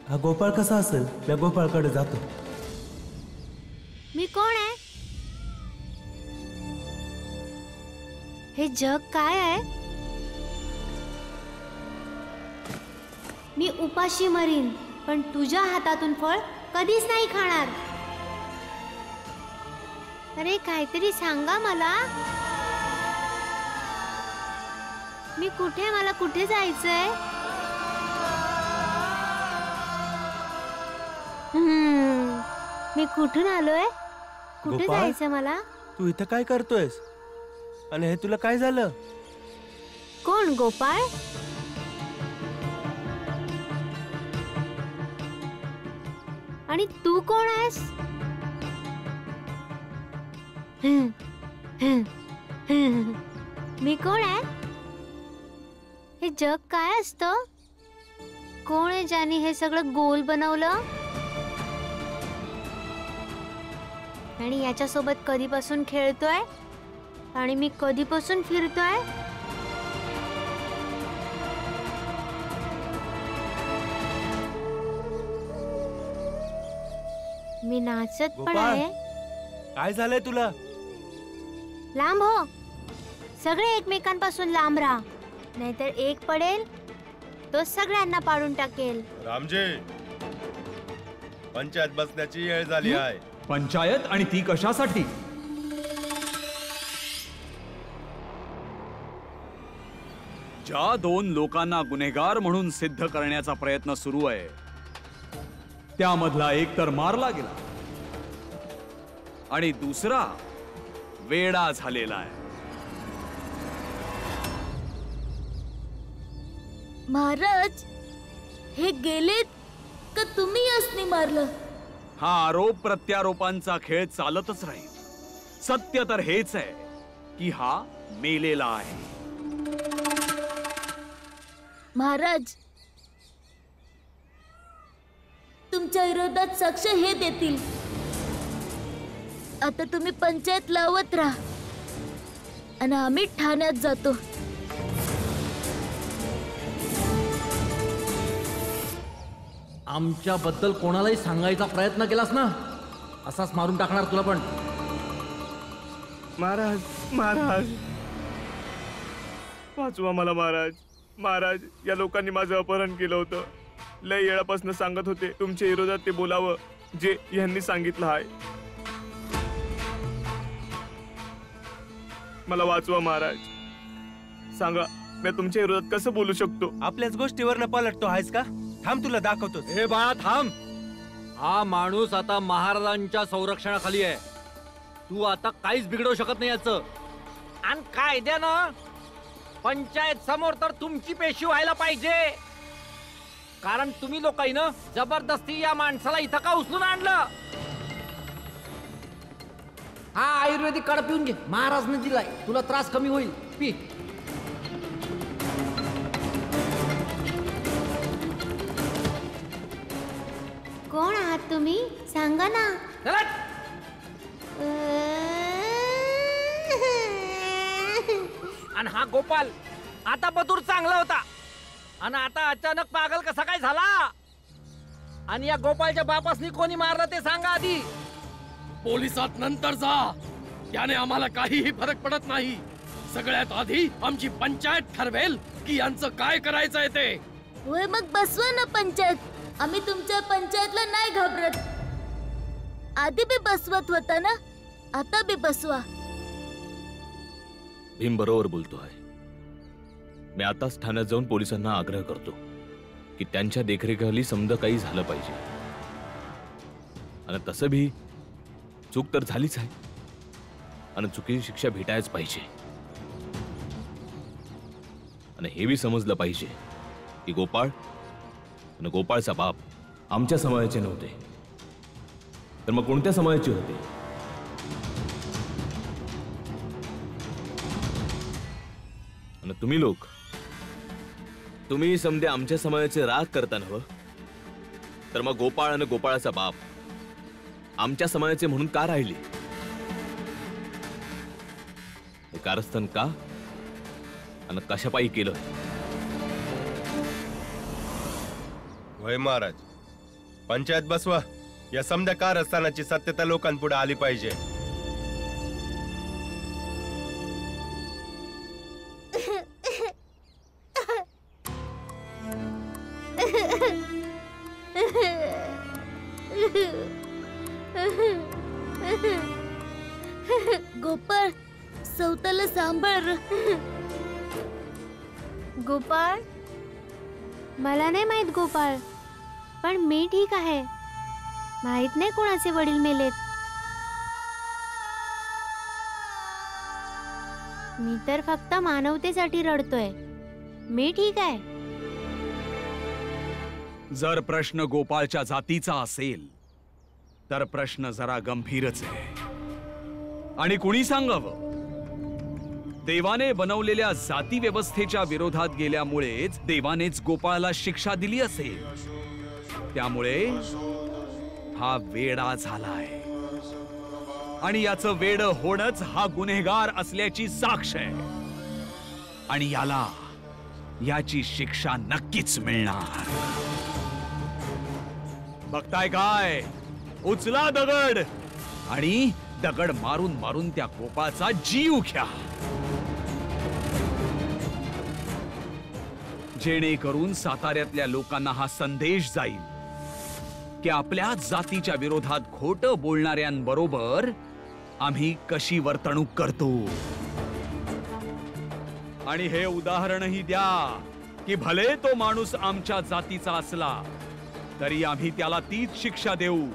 हा गोपाळ कसा असेल? मी गोपाळकडे जातो. मी कोण आहे? हे जग काय आहे? मी उपाशी मरीन, पण तुझ्या हातातून फळ कधीच नाही खाणार. अरे काहीतरी सांगा मला. मी कुठे, मला कुठे जायचंय? मी कुठून आलोय? कुठे जायचंय मला? तू इथं काय करतोयस? आणि हे तुला काय झालं? कोण गोपाळ? आणि तू कोण आहेस? मी कोण आहे? हे जग काय असतं? कोण आहे ज्याने हे सगळं गोल बनवलं? आणि याच्यासोबत कधीपासून खेळतोय? आणि मी कधीपासून फिरतोय? मी नाचत पण आहे. काय झालंय तुला? लांब हो, सगळे एकमेकांपासून लांब राहा, नाहीतर एक पडेल तो सगळ्यांना पाडून टाकेल. रामजी, पंचायत बसण्याची वेळ झाली आहे. पंचायत? आणि ती कशासाठी? ज्या दोन लोकांना गुन्हेगार म्हणून सिद्ध करण्याचा प्रयत्न सुरू आहे, त्यामधला एक तर मारला गेला आणि दुसरा वेडा झालेला आहे. महाराज, हे गेलेत का तुम्ही यासनी मारलं? हा आरोप प्रत्यारोपांचा खेळ चालतच राहील. सत्य तर हेच आहे की हा मेलेला आहे. महाराज, तुमच्या विरोधात साक्ष हे देतील. आता तुम्ही पंचायत लावत राहा आणि आम्ही ठाण्यात जातो. आमच्याबद्दल कोणालाही सांगायचा प्रयत्न केलास ना, असाच मारून टाकणार तुला पण. महाराज, महाराज, वाचवा मला महाराज. महाराज, या लोकांनी माझं अपहरण केलं होतं. लय वेळापासून सांगत होते तुमच्या विरोधात ते बोलावं जे यांनी सांगितलं आहे. मला वाचवा महाराज. सांगा, मी तुमच्या विरोधात कसं बोलू शकतो? आपल्याच गोष्टीवर पलटतो आहेस का? थांब, तुला दाखवतो. हे बाळा थांब. हा माणूस आता महाराजांच्या संरक्षणाखाली आहे. तू आता काहीच बिघडवू शकत नाही याचं. आणि कायद्यानं पंचायत समोर तर तुमची पेशी व्हायला पाहिजे, कारण तुम्ही लोकांनी जबरदस्ती या माणसाला इथं का उचलून आणलं? हा आयुर्वेदिक काढा पिऊन घे, महाराजने दिलाय, तुला त्रास कमी होईल. पी. कोण आहात तुम्ही? सांगा ना. आणि हा गोपाल आता बतूर चांगला होता आणि आता अचानक पागल कसा काय झाला? आणि या गोपालच्या बापासनी कोणी मारलं ते सांगा आधी. पोलिसात नंतर जा, त्याने आम्हाला काहीही फरक पडत नाही. सगळ्यात आधी आमची पंचायत ठरवेल की यांचं काय करायचंय ते. होय, मग बसवा ना पंचायत. आम्ही तुमच्या पंचायतला नाही घाबरत. आधी बी बसवत होता ना, आता बी बसवा. भीम बरोबर बोलतो आहे. मी आताच ठाण्यात जाऊन पोलिसांना आग्रह करतो की त्यांच्या देखरेखीखाली समजा काही झालं पाहिजे. आणि तसं भी चूक तर झालीच आहे आणि चुकीची शिक्षा भेटायच पाहिजे. आणि हे बी समजलं पाहिजे की गोपाळ आणि गोपाळचा बाप आमच्या समाजाचे नव्हते, तर मग कोणत्या समाजाचे होते? आणि तुम्ही लोक, तुम्ही समजे आमच्या समाजाचे राग करता नव्ह, तर मग गोपाळ आणि गोपाळाचा बाप आमच्या समाजाचे म्हणून का राहिले? हे कारस्थान का आणि कशापायी केलं? वय महाराज, पंचायत बसवा. या समध्या कारस्थानाची सत्यता लोकांपुढे आली पाहिजे. गोपाळ, सौताला सांभाळ र. गोपाळ, मला नाही माहित गोपाळ, पण मी ठीक आहे. माहित नाही कोणाचे वडील मेलेत. मी तर फक्त मानवतेसाठी रडतोय. मी ठीक आहे. जर प्रश्न गोपाळच्या जातीचा असेल तर प्रश्न जरा गंभीरच आहे. आणि कुणी सांगावं, देवाने बनवलेल्या जाती व्यवस्थेच्या विरोधात गेल्यामुळेच देवानेच गोपाळला शिक्षा दिली असेल. त्यामुळे हा वेडा झालाय आणि याचं वेड होणंच हा गुन्हेगार असल्याची साक्ष आहे. आणि याची शिक्षा नक्कीच मिळणार. बघताय काय? उचला दगड आणि दगड मारून मारून त्या गोपाळचा जीव घ्या, जेणेकरून साताऱ्यातल्या लोकांना हा संदेश जाईल की आपल्या जातीच्या विरोधात खोटं बोलणाऱ्यांबरोबर आम्ही कशी वर्तणूक करतो. आणि हे उदाहरणही द्या की भले तो माणूस आमच्या जातीचा असला तरी आम्ही त्याला तीच शिक्षा देऊ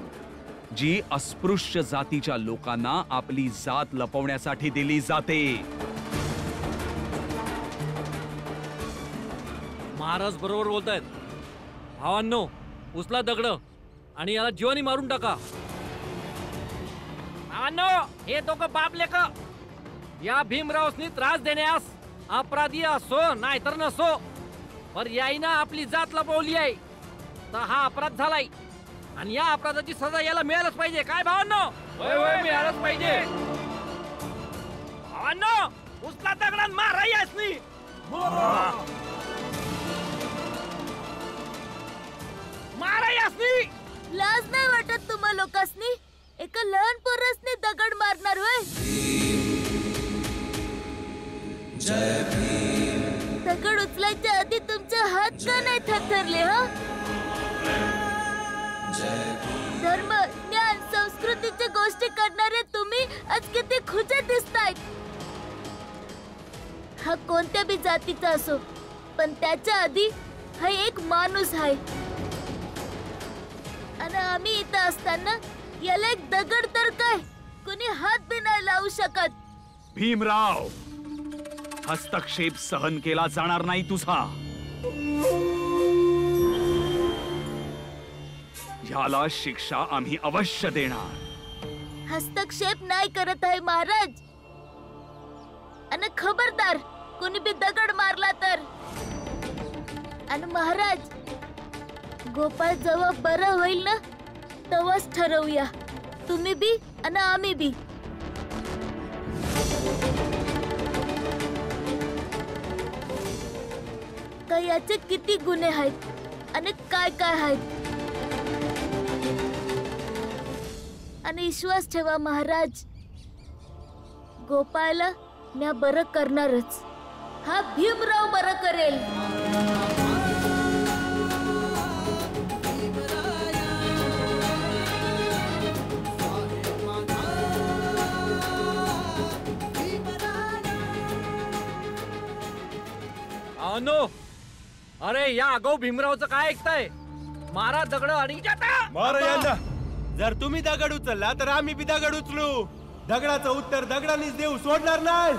जी अस्पृश्य जातीच्या लोकांना आपली जात लपवण्यासाठी दिली जाते. महाराज बरोबर बोलतायत. भावांनो, उचला दगड आणि याला जीवानी मारून टाका. भावांनो, हे दोघं बाप लेक या भीमरावसनी त्रास देण्यास अपराधी असो नाहीतर नसो, पर याईनं आपली जात लपवली आहे तर हा अपराध झालाय आणि या अपराधाची सजा याला मिळालंच पाहिजे. काय भावांनो? होय होय, मिळालंच पाहिजे. भावांनो, उचला दगडान मारा यासनी. मारा यासनी. लाज नाही वाटत तुम्हा लोकांसनी? एका लहान पोरासनी दगड मारणार होय? दगड उचलायच्या आधी तुमचे हात का नाही थरथरले? हा, धर्म, ज्ञान, संस्कृतीच्या गोष्टी करणारे तुम्ही आज किती खुजे दिसतायत. हा कोणत्या बी जातीचा असो, पण त्याच्या आधी हा एक माणूस आहे. आणि आम्ही इथं असताना याला एक दगड तर काय कोणी हात बी नाही लावू शकत. भीमराव, हस्तक्षेप सहन केला जाणार नाही तुझा. ह्याला शिक्षा आम्ही अवश्य देणार. हस्तक्षेप नाही करत आहे महाराज. आणि खबरदार, कोणी बी दगड मारला तर. आणि महाराज, गोपाळ जेव्हा बरं होईल ना तेव्हाच ठरवूया, तुम्ही बी आणि आम्ही बी. का याचे किती गुन्हे आहेत आणि काय काय आहेत. आणि विश्वास ठेवा महाराज, गोपाळला म्या बरं करणारच. हा भीमराव बरं करेल. अनो, अरे या आगाऊ भीमरावचं काय ऐकताय? मारा दगड आणि जाता. मारा यांना. जर तुम्ही दगड उचलला तर आम्ही बी दगड उचलू. दगडाचं उत्तर दगडानेच देऊ, सोडणार नाही.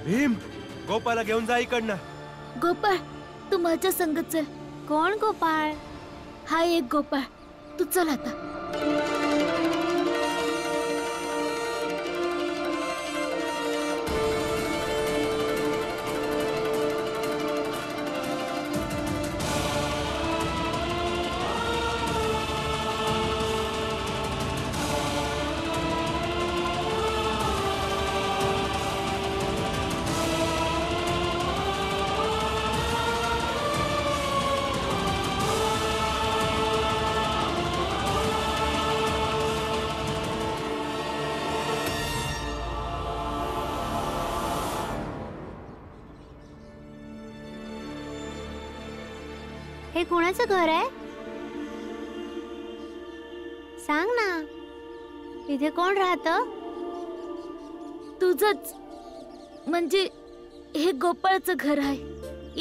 भीम, गोपाला घेऊन जा इकडनं. गोपाळ, तू माझ्या संग चल. कोण गोपाळ? हा एक गोपाळ. तू चल आता. हे कोणाचं घर आहे? सांग ना, इथे कोण राहतं? तुझंच. म्हणजे हे गोपाळचं घर आहे.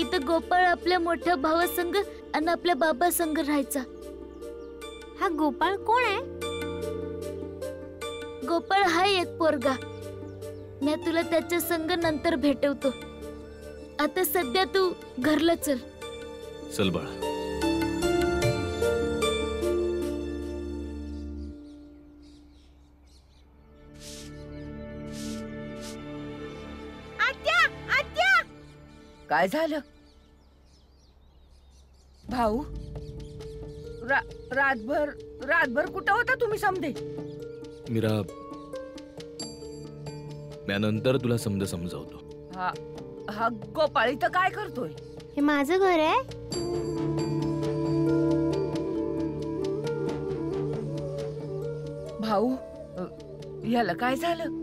इथं गोपाळ आपल्या मोठ्या भावासंग आणि आपल्या बाबा संग राहायचा. हा गोपाळ कोण आहे? गोपाळ हाय एक पोरगा. मी तुला त्याच्या संग नंतर भेटवतो. आता सध्या तू घरला चल. चल बाळा. काय झालं भाऊ? रातभर कुठं होता तुम्ही समजे? मीरा, मी नंतर तुला समजावतो. हा गोपाळ इथं काय करतोय? हे माझं घर आहे. भाऊ, याला काय झालं?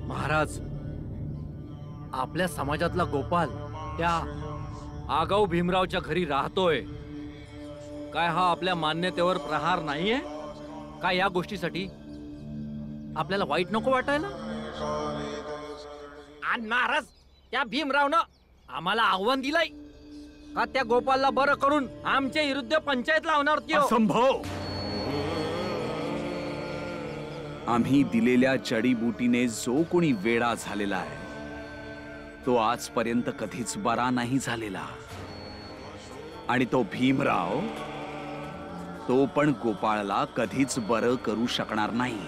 महाराज, आपल्या समाजातला गोपाल त्या आगाऊ भीमरावच्या घरी राहतोय. काय हा आपल्या मान्यतेवर प्रहार नाहीये? काय या गोष्टीसाठी आपल्याला वाईट नको वाटायला? आणि महाराज, त्या भीमरावनं आम्हाला आव्हान दिलंय का त्या गोपालला बरं करून आमच्या विरुद्ध पंचायत लावणार. असंभव. आम्ही दिलेल्या जडीबुटीने जो कोणी वेडा झालेला आहे तो आजपर्यंत कधीच बरा नाही झालेला. आणि तो भीमराव, तो पण गोपाळला कधीच बरं करू शकणार नाही.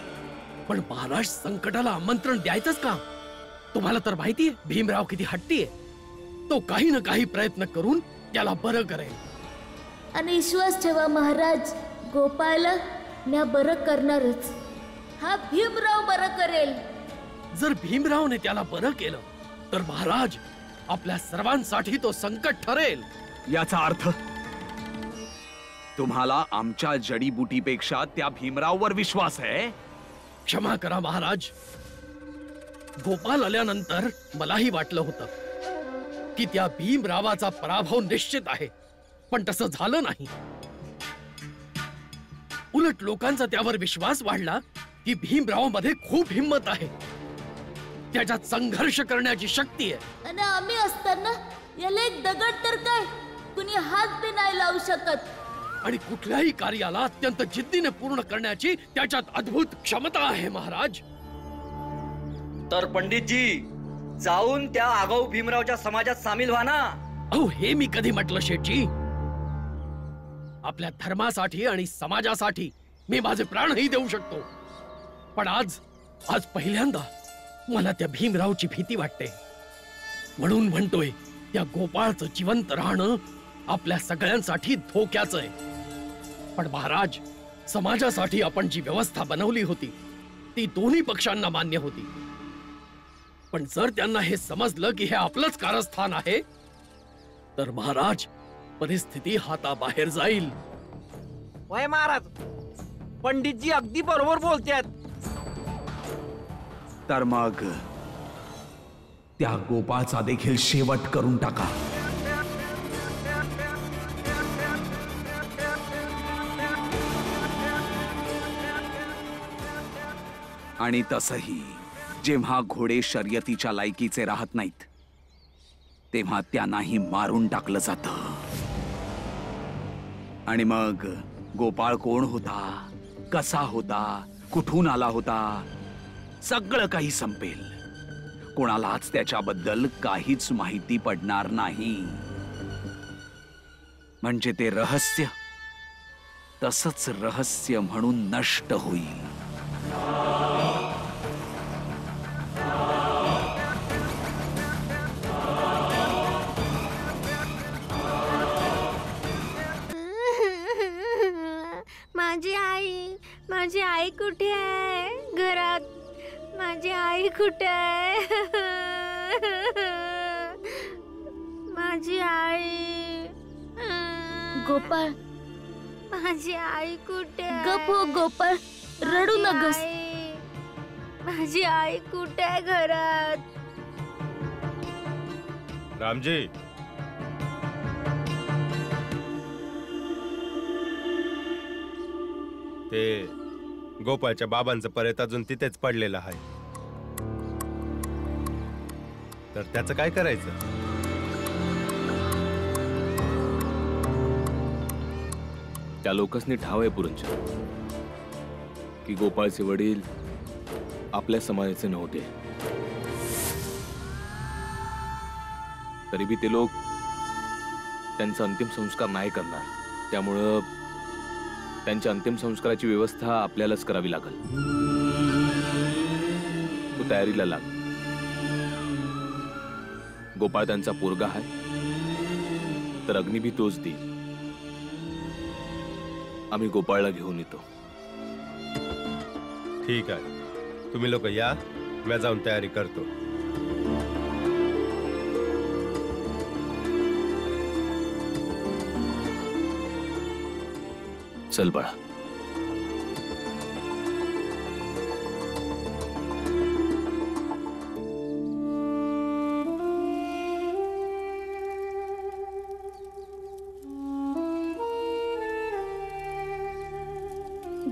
पण महाराज, संकटाला आमंत्रण द्यायचंच का? तुम्हाला तर माहितीये भीमराव किती हट्टी आहे. तो काही ना काही प्रयत्न करून त्याला बरं करेल. आणि विश्वास ठेवा महाराज, गोपाळला म्या बरं करणारच. हा भीमराव बरं करेल. जर भीमरावने त्याला बरं केलं तर महाराज, आपल्या सर्वांसाठी तो संकट ठरेल. याचा अर्थ तुम्हाला आमच्या जडीबुटीपेक्षा त्या भीमराववर विश्वास आहे? क्षमा करा महाराज. गोपाल आल्यानंतर मलाही वाटलं होतं की त्या भीमरावाचा पराभव निश्चित आहे, पण तसं झालं नाही. उलट लोकांचा त्यावर विश्वास वाढला की भीमराव मध्ये खूप हिंमत आहे, त्याच्यात संघर्ष करण्याची शक्ती आहे. आणि आम्ही असताना याला एक दगड तर काय कुणी हात बी नाही लावू शकत. आणि कुठल्याही कार्याला अत्यंत जिद्दीने पूर्ण करण्याची त्याच्यात अद्भुत क्षमता आहे महाराज. तर पंडितजी, जाऊन त्या आगाऊ भीमरावच्या समाजात सामील व्हा ना. अहो, हे मी कधी म्हटलं शेठजी? आपल्या धर्मासाठी आणि समाजासाठी मी माझे प्राणही देऊ शकतो. पण आज पहिल्यांदा मला त्या भीमरावची भीती वाटते. म्हणून म्हणतोय, त्या गोपाळचं जिवंत राहणं आपल्या सगळ्यांसाठी धोक्याचं आहे. पण महाराज, समाजासाठी आपण जी व्यवस्था बनवली होती ती दोन्ही पक्षांना मान्य होती. पण जर त्यांना हे समजलं की हे आपलंच कारस्थान आहे तर महाराज, परिस्थिती हाताबाहेर जाईल. वय महाराज, पंडितजी अगदी बरोबर बोलतात. तर मग त्या गोपाळचा देखील शेवट करून टाका. आणि तसही जेव्हा घोडे शर्यतीच्या लायकीचे राहत नाहीत तेव्हा त्यांनाही मारून टाकलं जातं. आणि मग गोपाळ कोण होता, कसा होता, कुठून आला होता, सगळं काही संपेल. कोणालाच त्याच्याबद्दल काहीच माहिती पडणार नाही. म्हणजे ते रहस्य तसंच रहस्य म्हणून नष्ट होईल. माझी आई कुठे आहे? घरात माझी आई कुठे आहे? माझी आई. गोपाळ, माझी आई कुठे आहे? गप हो गोपाळ, रडू नगस. माझी आई कुठे आहे घरात? रामजी, ते गोपाळच्या बाबांचं परत अजून तिथेच पडलेलं आहे, तर त्याचं काय करायचं? त्या लोकांनी ठाव आहे पुरंच्या की गोपाळचे वडील आपल्या समाजाचे नव्हते, तरी बी ते लोक त्यांचा अंतिम संस्कार नाही करणार. त्यामुळं त्यांच्या अंतिम संस्काराची व्यवस्था आपल्यालाच करावी लागेल. तू तयारीला लाग. गोपाळ त्यांचा पोरगा आहे, तर अग्नी भी तोच देईल. आम्ही गोपाळला घेऊन येतो. ठीक आहे, तुम्ही लोक या, मी जाऊन तयारी करतो. चल बाळा.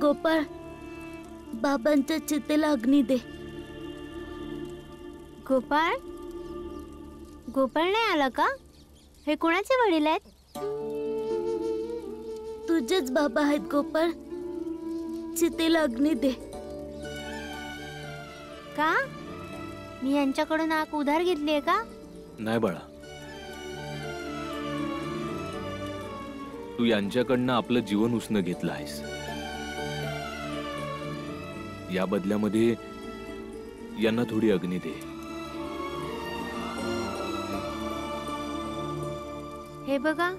गोपाळ, बाबांच्या चितेला अग्नी दे. गोपाळ? गोपाळ नाही आला का? हे कोणाचे वडील आहेत? तुझेच बाबा आहेत गोपाळ. चितेला अग्नी दे. का? मी यांच्याकडून आग उधार घेतलीये का? नाही बाळा, तू यांच्याकडनं आपलं जीवन उसनं घेतलं आहेस. या बदल्यामध्ये यांना थोडी अग्नी दे. हे बघा,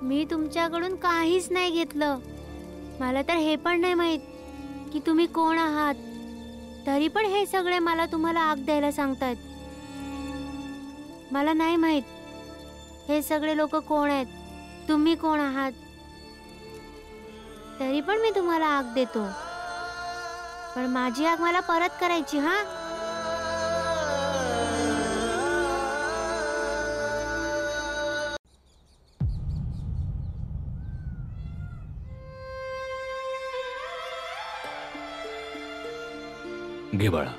मी तुमच्याकडून काहीच नाही घेतलं. मला तर हे पण नाही माहित की तुम्ही कोण आहात. तरी पण हे सगळे मला तुम्हाला आग द्यायला सांगतात. मला नाही माहित हे सगळे लोक कोण आहेत, तुम्ही कोण आहात. तरी पण मी तुम्हाला आग देतो, पण माझी आग मला परत करायची. हा, घे बाळा.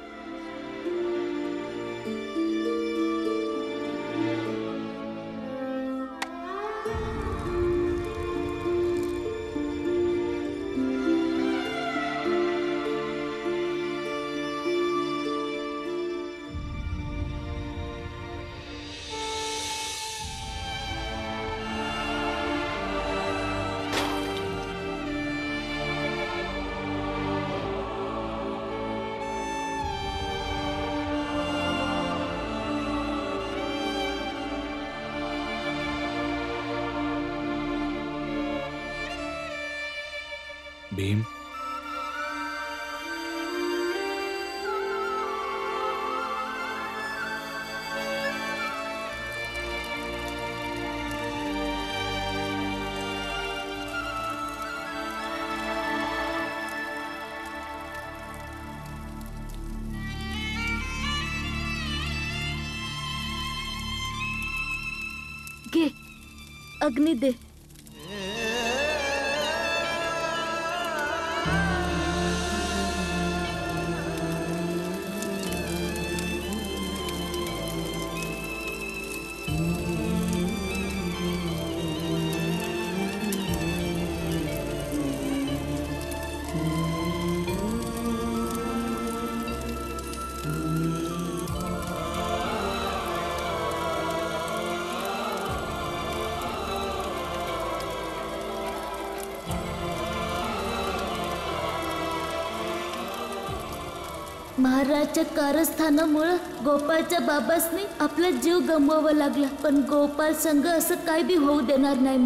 भीम, घे, अग्नी दे. महाराजच्या कारस्थानामुळे गोपाळच्या बाबासनी आपला जीव गमवावा लागला, पण गोपाळ संघ असं काय बी होऊ देणार नाही.